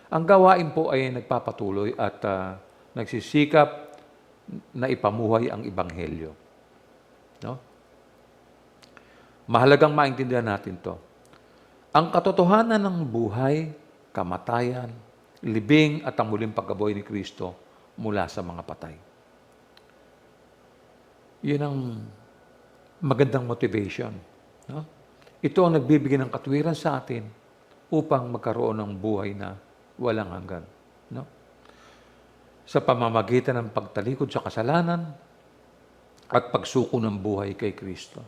Ang gawain po ay nagpapatuloy at nagsisikap na ipamuhay ang Ebanghelyo. No? Mahalagang maintindihan natin to. Ang katotohanan ng buhay, kamatayan, libing at ang muling pagkabuhay ni Kristo mula sa mga patay. Yun ang magandang motivation. No? Ito ang nagbibigay ng katwiran sa atin upang magkaroon ng buhay na walang hanggan. No? Sa pamamagitan ng pagtalikod sa kasalanan at pagsuko ng buhay kay Kristo.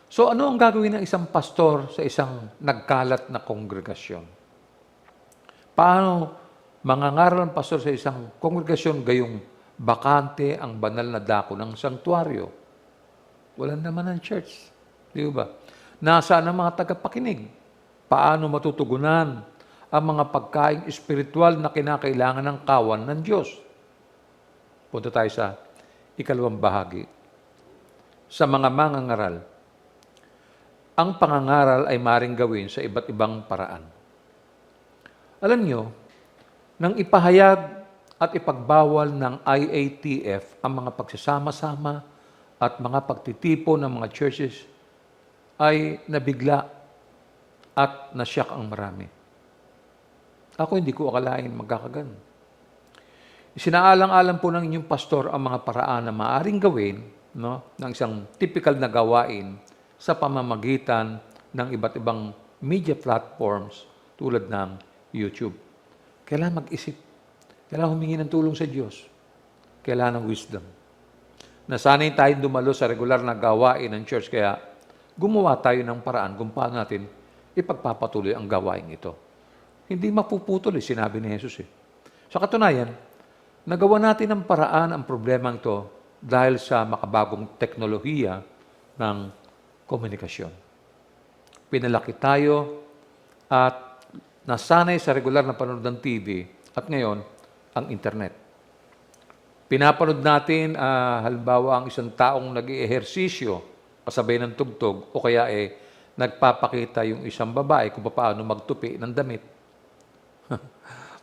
So ano ang gagawin ng isang pastor sa isang nagkalat na kongregasyon? Paano mangangaral ang pastor sa isang kongregasyon gayong bakante ang banal na dako ng sanktuaryo? Wala naman ang church. Di ba? Nasaan ang mga tagapakinig? Paano matutugunan ang mga pagkaing espiritual na kinakailangan ng kawan ng Diyos? Punta tayo sa ikalawang bahagi. Sa mga mangangaral, ang pangangaral ay maring gawin sa iba't ibang paraan. Alam nyo, nang ipahayag at ipagbawal ng IATF ang mga pagsasama-sama at mga pagtitipo ng mga churches, ay nabigla at nasyak ang marami. Ako hindi ko akalain magkakagan. Isinaalang-alang po ng inyong pastor ang mga paraan na maaring gawin ng isang typical na gawain sa pamamagitan ng iba't ibang media platforms tulad ng YouTube. Kailangan mag-isip. Kailangan humingi ng tulong sa Diyos. Kailangan ng wisdom. Nasanay tayong dumalo sa regular na gawain ng church, kaya gumawa tayo ng paraan kung paano natin ipagpapatuloy ang gawain ito. Hindi mapuputol, sinabi ni Jesus. Sa katunayan, nagawa natin ng paraan ang problema ito dahil sa makabagong teknolohiya ng komunikasyon. Pinalaki tayo at nasanay sa regular na panonood ng TV at ngayon, ang internet. Pinapanood natin, halimbawa, ang isang taong nag-i-ehersisyo kasabay ng tugtog o kaya nagpapakita yung isang babae kung paano magtupi ng damit.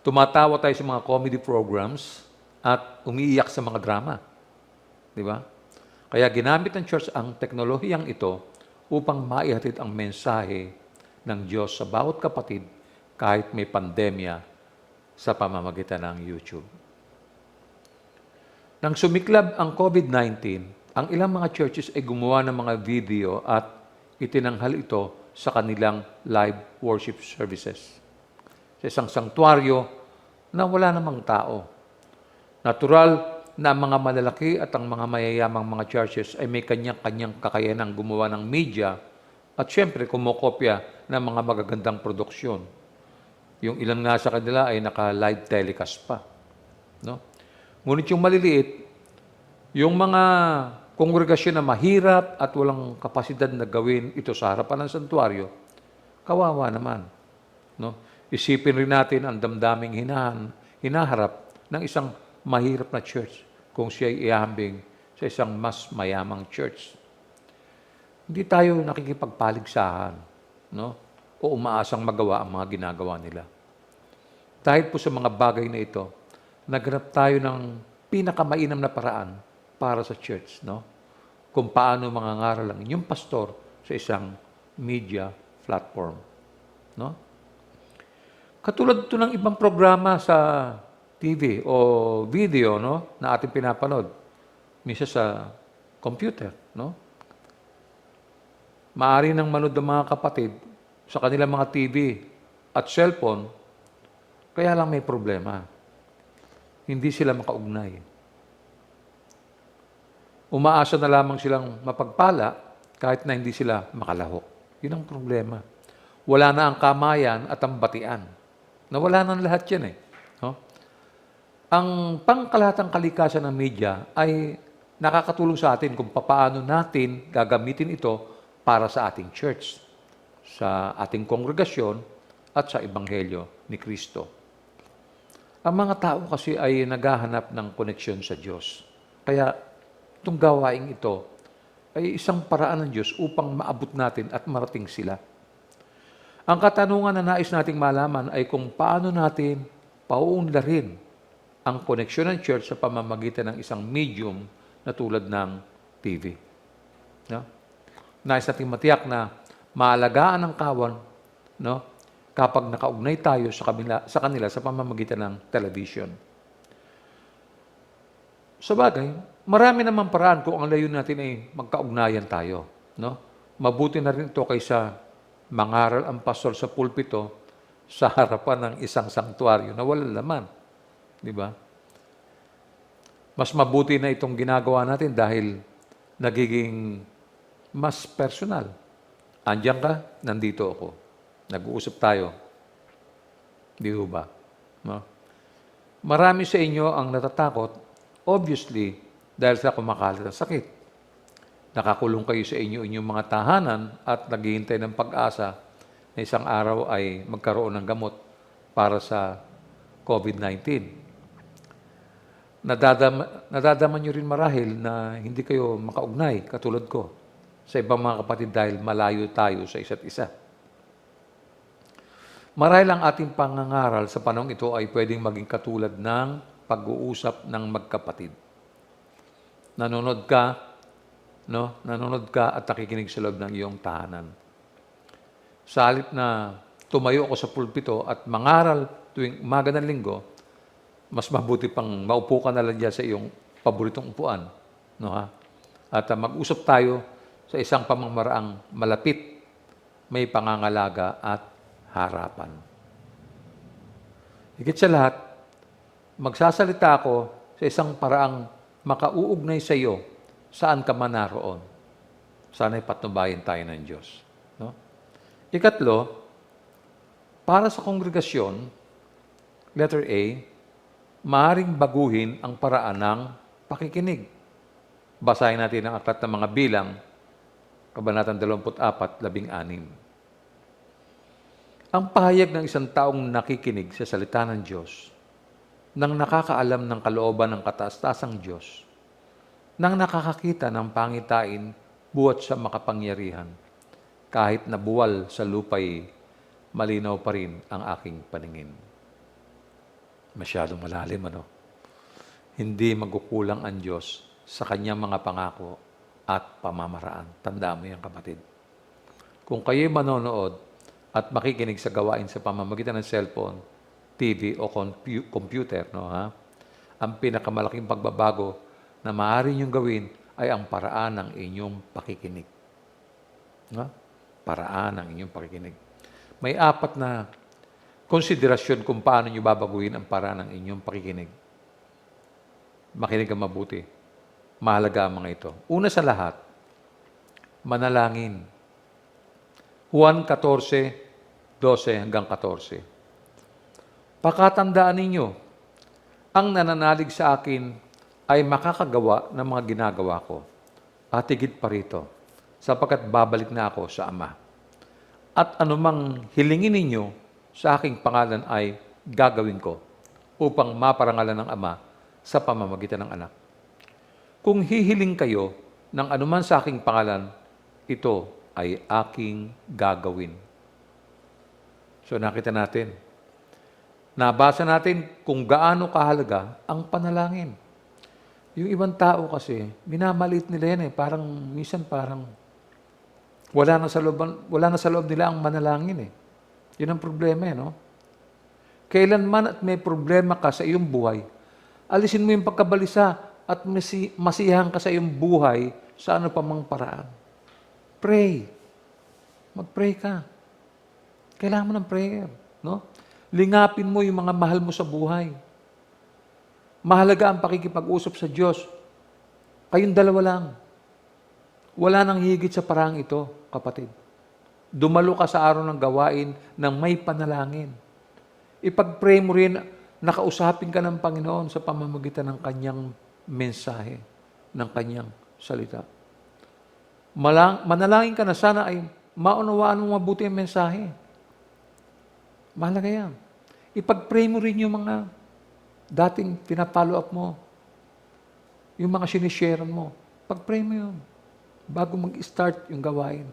Tumatawa tayo sa mga comedy programs at umiiyak sa mga drama. Di ba? Kaya ginamit ng church ang teknolohiyang ito upang maihatid ang mensahe ng Diyos sa bawat kapatid kahit may pandemya sa pamamagitan ng YouTube. Nang sumiklab ang COVID-19, ang ilang mga churches ay gumawa ng mga video at itinanghal ito sa kanilang live worship services. Sa isang sanktuaryo na wala namang tao. Natural na ang mga malalaki at ang mga mayayamang mga churches ay may kanyang-kanyang kakayanang gumawa ng media at syempre kumokopya ng mga magagandang produksyon. Yung ilan nga sa kanila ay naka-live telecast pa. No? Ngunit yung maliliit, yung mga kongregasyon na mahirap at walang kapasidad na gawin ito sa harapan ng santuario, kawawa naman. No? Isipin rin natin ang damdaming hinaharap ng isang mahirap na church kung siya ay ihambing sa isang mas mayamang church. Hindi tayo nakikipagpaligsahan, no? O umaasang magawa ang mga ginagawa nila. Dahil po sa mga bagay na ito, naghanap tayo ng pinakamainam na paraan para sa church, no? Kung paano mangangaral ang inyong pastor sa isang media platform, no? Katulad ito ng ibang programa sa TV o video, no, na ating pinapanood, minsan sa computer, no? Maaari nang manood ng mga kapatid sa kanilang mga TV at cellphone, kaya lang may problema. Hindi sila makaugnay. Umaasa na lamang silang mapagpala kahit na hindi sila makalahok. Yun ang problema. Wala na ang kamayan at ang batian. Nawala na lahat yan eh. No? Ang pangkalahatang kalikasan ng media ay nakakatulong sa atin kung paano natin gagamitin ito para sa ating church, sa ating kongregasyon, at sa Ebanghelyo ni Kristo. Ang mga tao kasi ay naghahanap ng koneksyon sa Diyos. Kaya itong gawaing ito ay isang paraan ng Diyos upang maabot natin at marating sila. Ang katanungan na nais nating malaman ay kung paano natin pauunlarin ang koneksyon ng church sa pamamagitan ng isang medium na tulad ng TV. No? Nais nating matiyak na maalagaan ang kawan, no, kapag nakaugnay tayo sa kanila sa pamamagitan ng television. Sa bagay, marami namang paraan kung ang layunin natin ay magkaugnayan tayo. No? Mabuti na rin ito kaysa mangaral ang pastor sa pulpito sa harapan ng isang sanktuaryo na walang laman. Di ba? Mas mabuti na itong ginagawa natin dahil nagiging mas personal. Andiyan ka, nandito ako. Nag-uusap tayo. Di ba? No? Marami sa inyo ang natatakot, obviously, dahil sa kumakalat ng sakit. Nakakulong kayo sa inyong mga tahanan at naghihintay ng pag-asa na isang araw ay magkaroon ng gamot para sa COVID-19. Nadadama nyo rin marahil na hindi kayo makaugnay, katulad ko, sa ibang mga kapatid dahil malayo tayo sa isa't isa. Marahil ang ating pangangaral sa panahong ito ay pwedeng maging katulad ng pag-uusap ng magkapatid. Nanonood ka at nakikinig sa loob ng iyong tahanan. Sa halip na tumayo ako sa pulpito at mangaral tuwing umaga ng linggo, mas mabuti pang maupo ka na lang dyan sa iyong paboritong upuan. No, ha? At mag-usap tayo sa isang pamamaraang malapit, may pangangalaga at harapan. Higit sa lahat, magsasalita ako sa isang paraang makauugnay sa iyo saan ka man naroon. Sana'y patnubayan tayo ng Diyos. No? Ikatlo, para sa kongregasyon, letter A, maaaring baguhin ang paraan ng pakikinig. Basahin natin ang aklat ng mga bilang, Kabanatang 24:16. Ang pahayag ng isang taong nakikinig sa salita ng Diyos, nang nakakaalam ng kalooban ng kataas-taasang Diyos, nang nakakakita ng pangitain buhat sa makapangyarihan, kahit nabuwal sa lupa'y malinaw pa rin ang aking paningin. Masyadong malalim, ano? Hindi magkukulang ang Diyos sa kanyang mga pangako at pamamaraan. Tandaan mo yan, kapatid. Kung kayo'y manonood at makikinig sa gawain sa pamamagitan ng cellphone, TV o computer, no, ha? Ang pinakamalaking pagbabago na maaari niyong gawin ay ang paraan ng inyong pakikinig. No? Paraan ng inyong pakikinig. May 4 na konsiderasyon kung paano niyo babaguhin ang paraan ng inyong pakikinig. Makinig ka mabuti. Mahalaga ang mga ito. Una sa lahat, manalangin. Juan 14:12-14. Pakatandaan ninyo, ang nananalig sa akin ay makakagawa ng mga ginagawa ko. at higit pa rito, sapagkat babalik na ako sa Ama. At anumang hilingin ninyo sa aking pangalan ay gagawin ko upang maparangalan ng Ama sa pamamagitan ng Anak. Kung hihiling kayo ng anuman sa aking pangalan, ito ay aking gagawin. So nakita natin, nabasa natin kung gaano kahalaga ang panalangin. Yung ibang tao kasi, minamaliit nila yan eh. Minsan parang wala na sa loob nila ang manalangin eh. Yun ang problema eh, no? Kailanman at may problema ka sa iyong buhay, alisin mo yung pagkabalisa at masiyahan ka sa iyong buhay sa ano pa mang paraan. Pray. Mag-pray ka. Kailangan mo ng prayer, no? Lingapin mo yung mga mahal mo sa buhay. Mahalaga ang pakikipag-usap sa Diyos. Kayong dalawa lang. Wala nang higit sa parang ito, kapatid. Dumalo ka sa araw ng gawain ng may panalangin. Ipag-pray mo rin, nakausapin ka ng Panginoon sa pamamagitan ng Kanyang mensahe, ng Kanyang salita. Manalangin ka na sana ay maunawaan mong mabuti ang mensahe. Mahalaga yan. Ipag-pray mo rin yung mga dating pinapollow up mo, yung mga sinishare mo. Pag-pray mo yun bago mag-start yung gawain.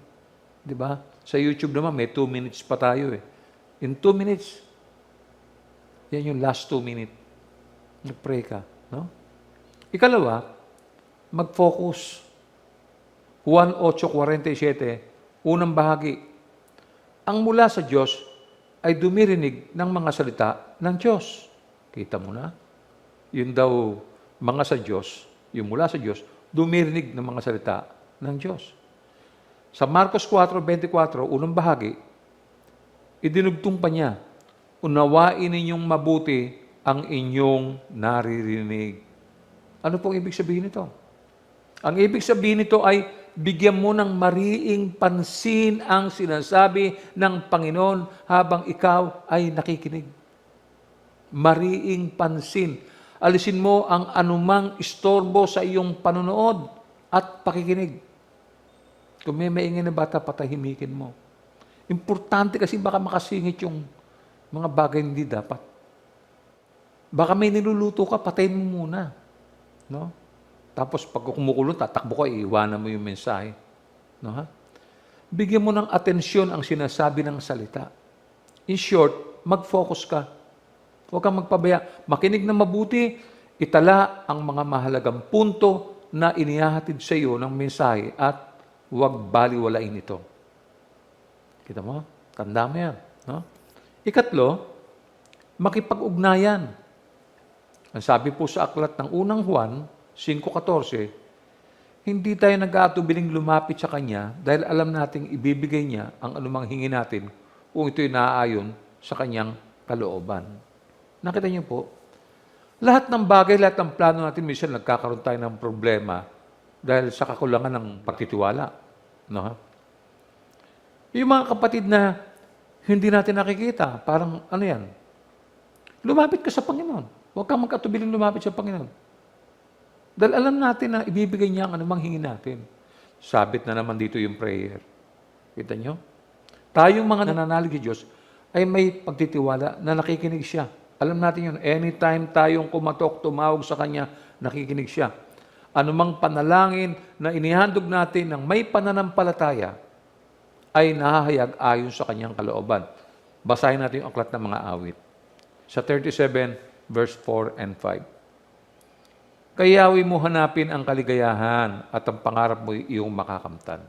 Di ba? Sa YouTube naman, may 2 minutes pa tayo eh. In 2 minutes, yan yung last 2 minutes. Nag-pray ka. No? Ikalawa, mag-focus. Juan 8:47, unang bahagi. Ang mula sa Diyos ay dumirinig ng mga salita ng Diyos. Kita mo na? Yun daw, mga sa Diyos, yung mula sa Diyos, dumirinig ng mga salita ng Diyos. Sa Marcos 4:24, unang bahagi, idinugtong pa niya, unawain ninyong mabuti ang inyong naririnig. Ano pong ibig sabihin nito? Ang ibig sabihin nito ay bigyan mo ng mariing pansin ang sinasabi ng Panginoon habang ikaw ay nakikinig. Mariing pansin. Alisin mo ang anumang istorbo sa iyong panonood at pakikinig. Kung may maingay na bata, patahimikin mo. Importante kasi baka makasingit yung mga bagay hindi dapat. Baka may niluluto ka, patayin mo muna. No? Tapos pag kumukulong, tatakbo ka, iiwanan mo yung mensahe. No, ha? Bigyan mo ng atensyon ang sinasabi ng salita. In short, mag-focus ka. Huwag kang magpabaya. Makinig na mabuti, itala ang mga mahalagang punto na inihahatid sa iyo ng mensahe at huwag baliwalain ito. Kita mo? Tanda mo yan. No? Ikatlo, makipag-ugnayan. Ang sabi po sa aklat ng unang Juan, 5:14, hindi tayo nag-aatubiling lumapit sa Kanya dahil alam nating ibibigay niya ang anumang hingi natin kung ito'y naaayon sa Kanyang kalooban. Nakita niyo po? Lahat ng bagay, lahat ng plano natin, minsan nagkakaroon tayo ng problema dahil sa kakulangan ng pagtitiwala. No, ha? Yung mga kapatid na hindi natin nakikita, parang ano yan? Lumapit ka sa Panginoon. Huwag kang magkatubiling lumapit sa Panginoon. Dahil alam natin na ibibigay niya ang anumang hingin natin. Sabit na naman dito yung prayer. Kita nyo? Tayong mga nananalig sa Diyos ay may pagtitiwala na nakikinig siya. Alam natin yun. Anytime tayong kumatok, tumawag sa Kanya, nakikinig siya. Anumang panalangin na inihandog natin ng may pananampalataya ay nahahayag ayon sa Kanyang kalooban. Basahin natin yung aklat ng mga awit. Sa 37, verse 4 and 5. Kayawi mo hanapin ang kaligayahan at ang pangarap mo iyong makakamtan.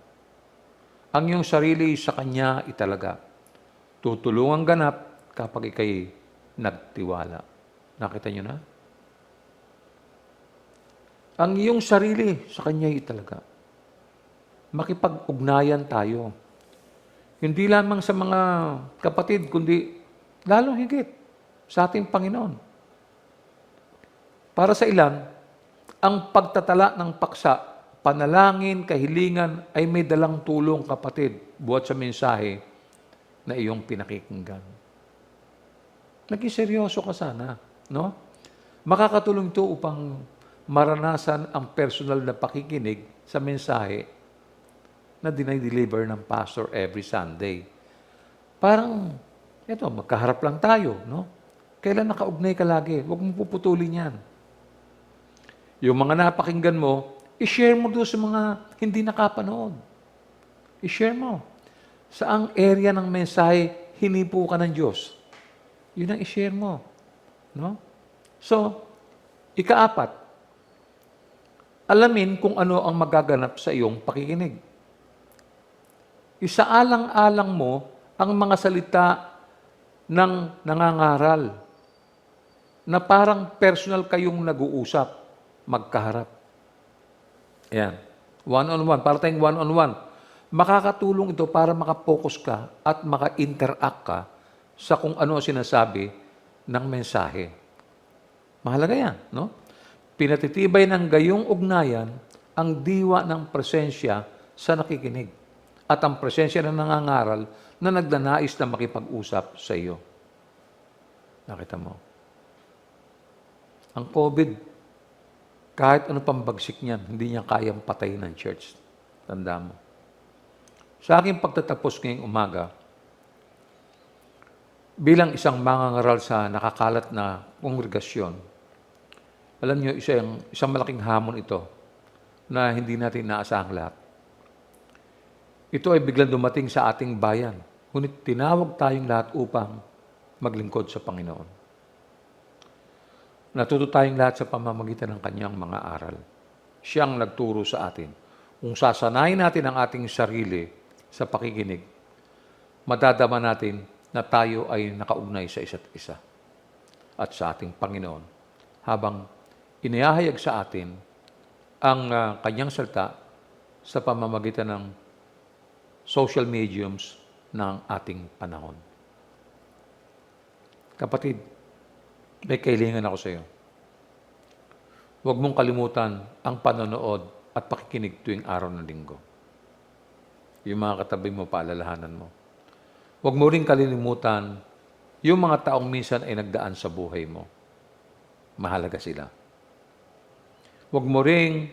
Ang iyong sarili sa Kanya italaga. Tutulungan ganap kapag ikay nagtiwala. Nakita niyo na? Ang iyong sarili sa Kanya italaga. Makipag-ugnayan tayo. Hindi lamang sa mga kapatid, kundi lalong higit sa ating Panginoon. Para sa ilan, ang pagtatala ng paksa, panalangin, kahilingan ay may dalang tulong, kapatid, buhat sa mensahe na iyong pinakikinggan. Naging seryoso ka sana, no? Makakatulong ito upang maranasan ang personal na pakikinig sa mensahe na dinay-deliver ng pastor every Sunday. Parang, eto, magkaharap lang tayo, no? Kailan nakaugnay ka lagi? Huwag mong puputulin yan. Yung mga napakinggan mo, i-share mo doon sa mga hindi nakapanood. I-share mo. Saang area ng mensahe, hinipo ka ng Diyos. Yun ang i-share mo. No? So, ikaapat, alamin kung ano ang magaganap sa iyong pakikinig. Isaalang-alang mo ang mga salita ng nangangaral na parang personal kayong nag-uusap, magkaharap. Ayan. One-on-one. Para tayong one-on-one. Makakatulong ito para makapokus ka at maka-interact ka sa kung ano ang sinasabi ng mensahe. Mahalaga yan, no? Pinatitibay ng gayong ugnayan ang diwa ng presensya sa nakikinig at ang presensya ng nangangaral na nagdanais na makipag-usap sa iyo. Nakita mo? Ang COVID, kahit ano pang bagsik niyan, hindi niya kayang patayin ng church. Tanda mo. Sa aking pagtatapos ngayong umaga, bilang isang mangangaral sa nakakalat na kongregasyon, alam niyo, isang malaking hamon ito na hindi natin naasahang lahat. Ito ay biglang dumating sa ating bayan, ngunit tinawag tayong lahat upang maglingkod sa Panginoon. Natuto tayong lahat sa pamamagitan ng kanyang mga aral. Siyang nagturo sa atin. Kung sasanayin natin ang ating sarili sa pakikinig, madadama natin na tayo ay nakaugnay sa isa't isa at sa ating Panginoon habang inihahayag sa atin ang kanyang salita sa pamamagitan ng social mediums ng ating panahon. Kapatid, may kailangan ako sa iyo. Huwag mong kalimutan ang panonood at pakikinig tuwing araw ng linggo. Yung mga katabi mo, paalalahanan mo. Huwag mo rin kalilimutan yung mga taong minsan ay nagdaan sa buhay mo. Mahalaga sila. Huwag mo rin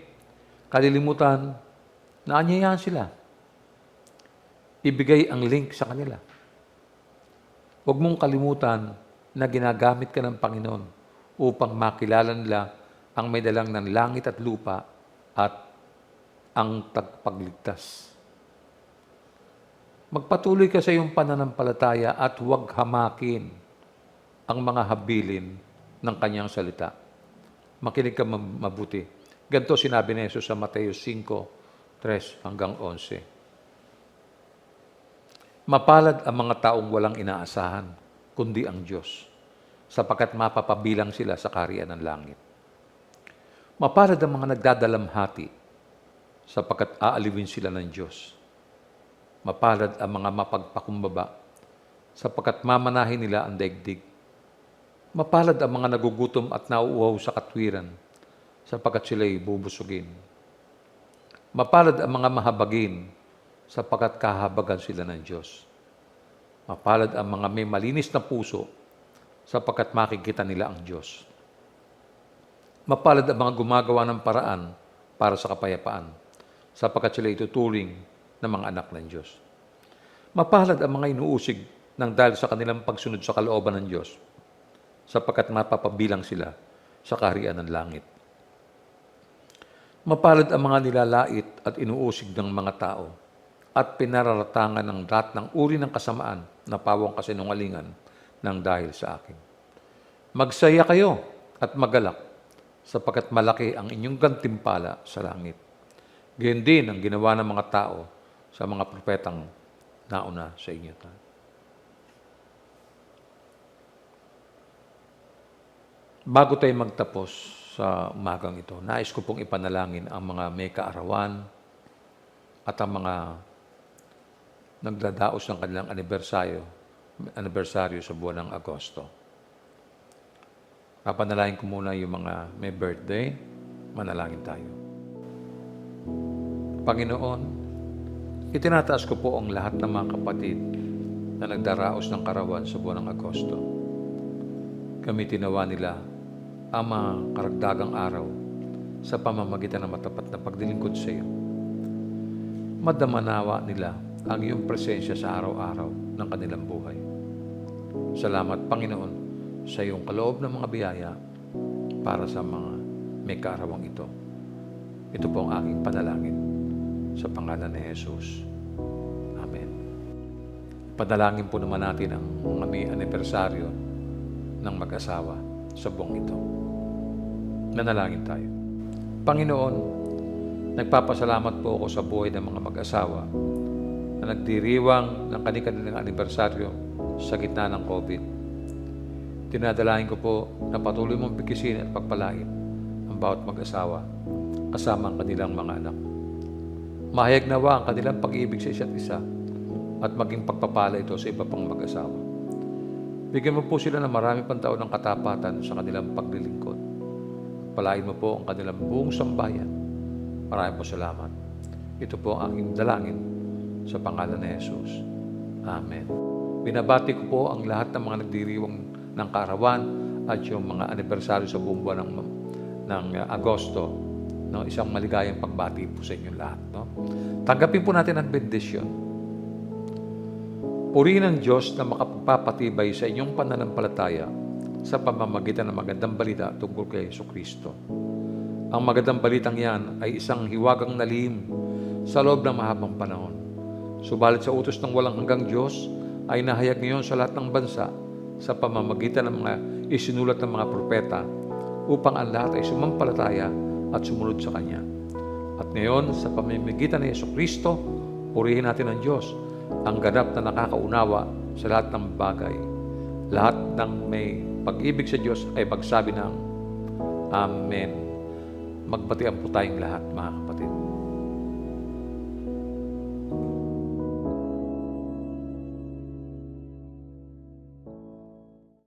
kalilimutan na anyayahan sila. Ibigay ang link sa kanila. Huwag mong kalimutan na ginagamit ka ng Panginoon upang makilala nila ang may dalang ng langit at lupa at ang tagpagligtas. Magpatuloy ka sa iyong pananampalataya at huwag hamakin ang mga habilin ng kanyang salita. Makinig ka mabuti. Ganito sinabi ni Jesus sa Mateo 5:3 hanggang 11. Mapalad ang mga taong walang inaasahan, kundi ang Diyos, sapagkat mapapabilang sila sa kaharian ng langit. Mapalad ang mga nagdadalamhati, sapagkat aalipin sila ng Diyos. Mapalad ang mga mapagpakumbaba, sapagkat mamanahin nila ang daigdig. Mapalad ang mga nagugutom at nauuhaw sa katwiran, sapagkat sila'y bubusugin. Mapalad ang mga mahabagin, sapagkat kahabagan sila ng Diyos. Mapalad ang mga may malinis na puso, sapagkat makikita nila ang Diyos. Mapalad ang mga gumagawa ng paraan para sa kapayapaan, sapagkat sila ituturing ng mga anak ng Diyos. Mapalad ang mga inuusig ng dahil sa kanilang pagsunod sa kalooban ng Diyos, sapagkat mapapabilang sila sa kaharian ng langit. Mapalad ang mga nilalait at inuusig ng mga tao at pinararatangan ng lahat ng uri ng kasamaan na pawang kasinungalingan ng dahil sa akin. Magsaya kayo at magalak, sapagkat malaki ang inyong gantimpala sa langit. Gayon din ang ginawa ng mga tao sa mga propetang nauna sa inyo. Bago tayo magtapos sa umagang ito, nais ko pong ipanalangin ang mga may kaarawan at ang mga nagdadaos ng kanilang anibersaryo sa buwan ng Agosto. Papanalangin ko muna yung mga may birthday. Manalangin tayo. Panginoon, itinataas ko po ang lahat ng mga kapatid na nagdaraos ng karawan sa buwan ng Agosto. Gamitin nawa nila ang mga karagdagang araw sa pamamagitan ng matapat na paglilingkod sa iyo. Madamanawa nila ang iyong presensya sa araw-araw ng kanilang buhay. Salamat, Panginoon, sa iyong kaloob ng mga biyaya para sa mga may kaarawang ito. Ito po ang aking panalangin sa pangalan ni Jesus. Amen. Padalangin po naman natin ang mga may anibersaryo ng mag-asawa sa buong ito. Nanalangin tayo. Panginoon, nagpapasalamat po ako sa buhay ng mga mag-asawa na nagdiriwang ng kanilang anibersaryo sa gitna ng COVID. Tinadalahin ko po na patuloy mong bigkisin at pagpalain ang bawat mag-asawa kasama ang kanilang mga anak. Mahayag nawa ang kanilang pag-ibig sa isa't isa at maging pagpapala ito sa iba pang mag-asawa. Bigyan mo po sila ng marami pang taon ng katapatan sa kanilang paglilingkod. Palain mo po ang kanilang buong sambayan. Maraming po salamat. Ito po ang aking dalangin sa pangalan ni Jesus. Amen. Binabati ko po ang lahat ng mga nagdiriwang ng kaarawan at yung mga anibersaryo sa buong buwan ng Agosto. No? Isang maligayang pagbati po sa inyong lahat. No? Tanggapin po natin ang bendisyon. Purihin ang Diyos na makapagpapatibay sa inyong pananampalataya sa pamamagitan ng magandang balita tungkol kay Jesucristo. Ang magandang balitang yan ay isang hiwagang nalim sa loob ng mahabang panahon. Subalit sa utos ng walang hanggang Diyos ay nahayag ngayon sa lahat ng bansa sa pamamagitan ng mga isinulat ng mga propeta upang ang lahat ay sumampalataya at sumunod sa Kanya. At ngayon, sa pamamagitan ng Jesucristo, purihin natin ang Diyos, ang ganap na nakakaunawa sa lahat ng bagay. Lahat ng may pag-ibig sa Diyos ay magsabi ng Amen. Magbatian po tayong lahat, mga kapatid.